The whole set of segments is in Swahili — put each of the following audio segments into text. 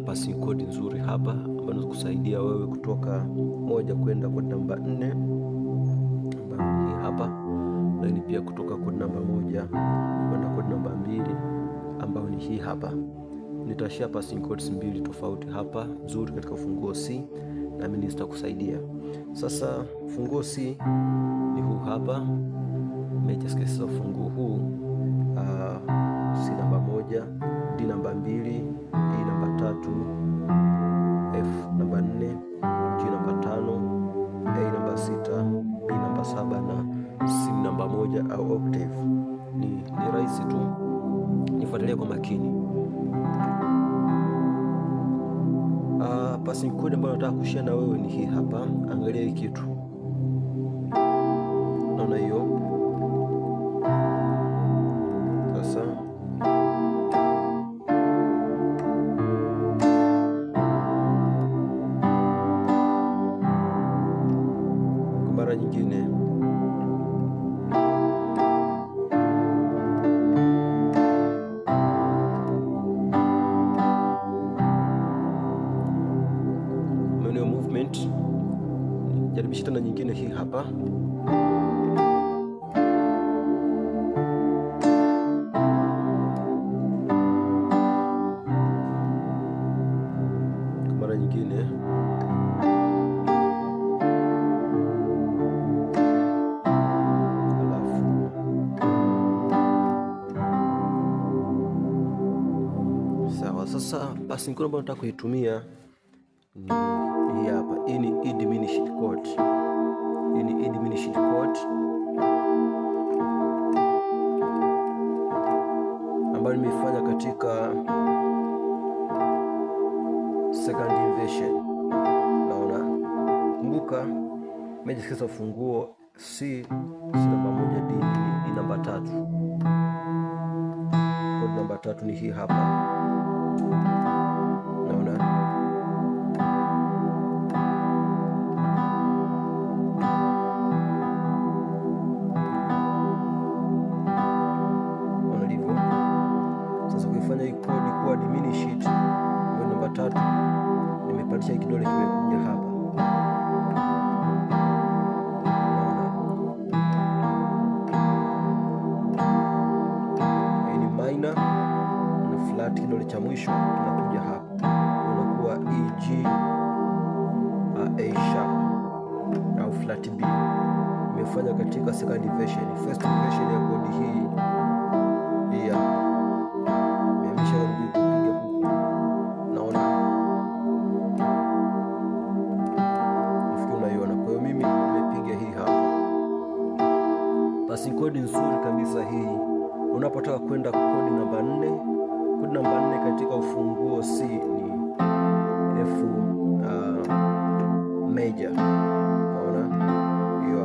ninayo passing code nzuri hapa ambayo inaweza kusaidia wewe kutoka moja kwenda kodi namba 4 ambayo hii hapa, lakini pia kutoka kodi namba 1 kwenda kodi namba 2 ambayo ni hii hapa. Nitashare passing codes mbili tofauti hapa nzuri katika ufunguo C, na mimi nitakusaidia. Sasa ufunguo C ni huu hapa. Major scales ufunguo huu C namba 1, D namba 2, E namba 3, F namba 4, G namba 5, A namba 6, B namba 7 na C namba 1 au octave. Ni rahisi tu, nifuatilie kwa makini. Passing code ambayo nataka kushare na wewe ni hii hapa. Angalia hii kitu, naona hiyo. Sasa kwa mara nyingine jaribisha tena nyingine hii hapa. Kwa mara nyingine alafu sawa. Sasa passing code ambayo nataka kuitumia hii hapa. Hii ni E diminished chord. Hii ni E diminished chord ambayo nimeifanya katika second inversion. Naona, kumbuka major scales of ufunguo C namba 1, D ni namba 3. Chord namba 3 ni hii hapa. Naona hii kodi kuwa diminished kwa namba 3, nimepandisha kidole kimekuja hapa. Hii ni minor na flat, kidole cha mwisho kinakuja hapa, unakuwa E, G, A sharp au flat B. Nimefanya katika second inversion. First inversion ya kodi hii hapa kupiga huku, naona nafikiri unaiona. Kwa hiyo mimi nimepiga hii hapa. Passing code nzuri kabisa hii unapotaka kwenda kodi namba 4. Kodi namba 4 katika ufunguo C ni F major, naona hiyo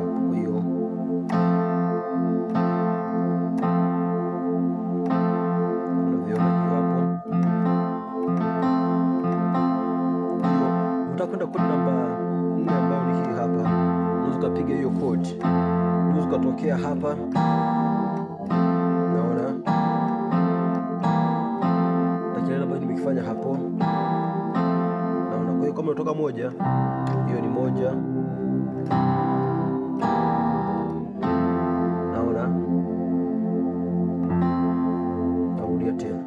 hapo. Kwa hiyo utakwenda kodi namba 4 ambayo ni hii hapa. Unaweza kupiga hiyo kodi, unaweza kutokea hapa, naona takile ambayo nimekifanya hapo, naona. Kwa hiyo kama unatoka 1, hiyo ni 1, naona. Narudia tena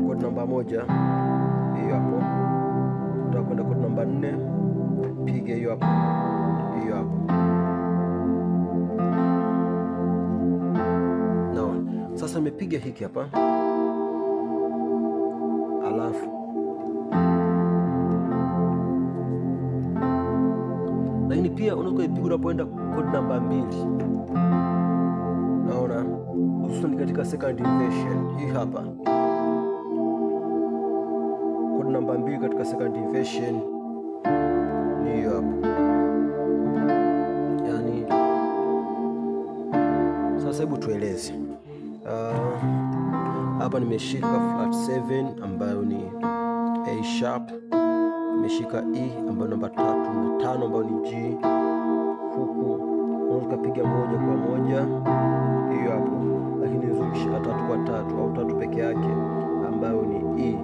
kodi namba 1 hiyo hapo. Utakwenda kodi namba 4, piga hiyo hapo, hiyo hapo. Naona sasa nimepiga hiki hapa, alafu lakini pia unaweza kuipiga unapoenda kodi namba 2. Naona hususan katika second inversion hii hapa. Kodi namba 2 katika second inversion ni hiyo hapo. Yani sasa hebu tueleze. Hapa nimeshika flat 7 ambayo ni A sharp, nimeshika E ambayo namba 3 na 5 ambayo ni G. Huku unaweza kupiga 1 kwa 1 hiyo hapo, lakini unaweza kushika 3 kwa 3 au 3 peke yake ambayo ni E.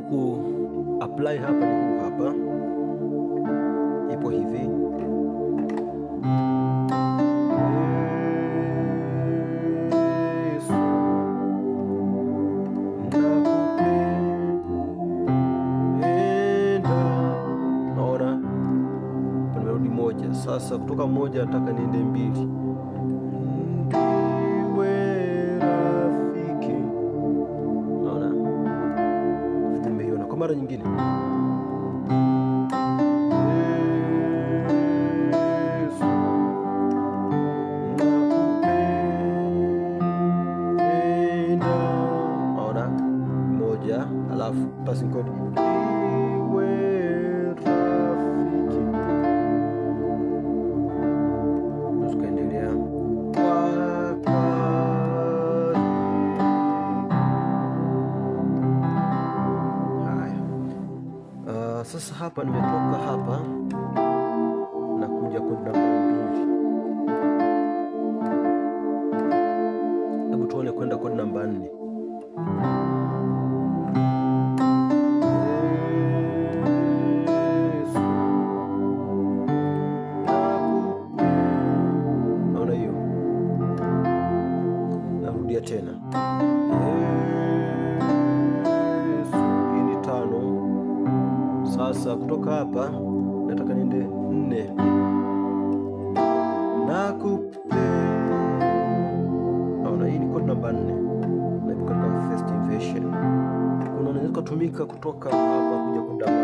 ku apply hapa ni huu hapa, ipo hivi. Sasa kutoka moja nataka niende mbili. Ndiwe rafiki. Naona nimeiona kwa mara nyingine. Naona moja, alafu passing chord. Sasa hapa nimetoka hapa na kuja kodi namba 2. Hebu tuone kwenda kodi namba 4. Naona hiyo, narudia tena. Hii ni 5. Sasa kutoka hapa nataka niende 4. Naona hii ni kodi namba 4 na ipo katika first inversion. Unaweza kutumika kutoka hapa kuja kodi namba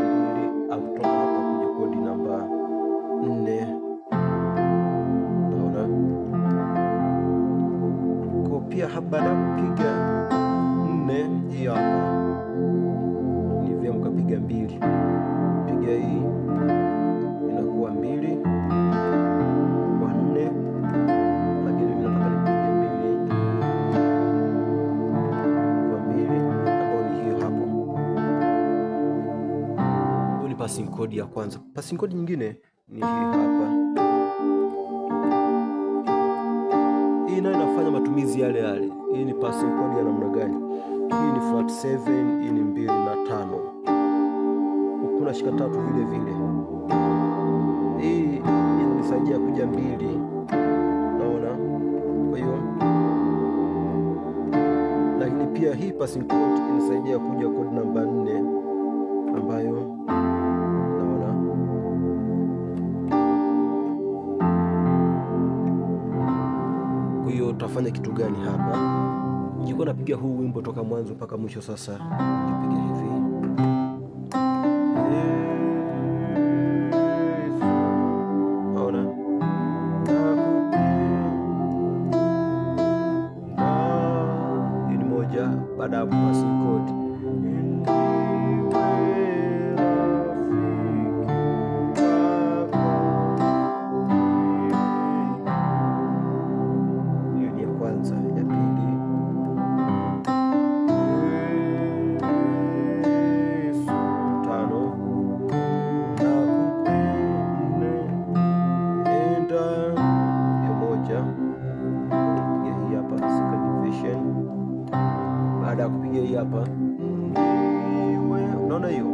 2 au kutoka hapa kuja kodi namba 4. Naona kwa pia hapa na kupiga 4 hii hapa ni vyema mkapiga 2. Piga hii inakuwa 2 kwa 4, lakini mimi nataka nipige 2 kwa 2 ambayo ni hiyo hapo. Hiyo ni passing chord ya kwanza. Passing chord nyingine ni hii hapa. Hii nayo inafanya matumizi yale yale. Hii ni passing chord ya namna gani? Hii ni flat 7, hii ni 2 na 5. Kuna shika 3 vile vile. Hii inanisaidia kuja 2. Naona. Kwa hiyo lakini pia hii passing chord inasaidia kuja kodi namba 4 ambayo naona. Kwa hiyo utafanya kitu gani hapa? Nilikuwa napiga huu wimbo toka mwanzo mpaka mwisho. Sasa nipiga hivi. Naona. Hii ni moja, baada ya passing chord. Hiyo ni ya kwanza, ya pili. Baada ya kupiga hii hapa, unaona hiyo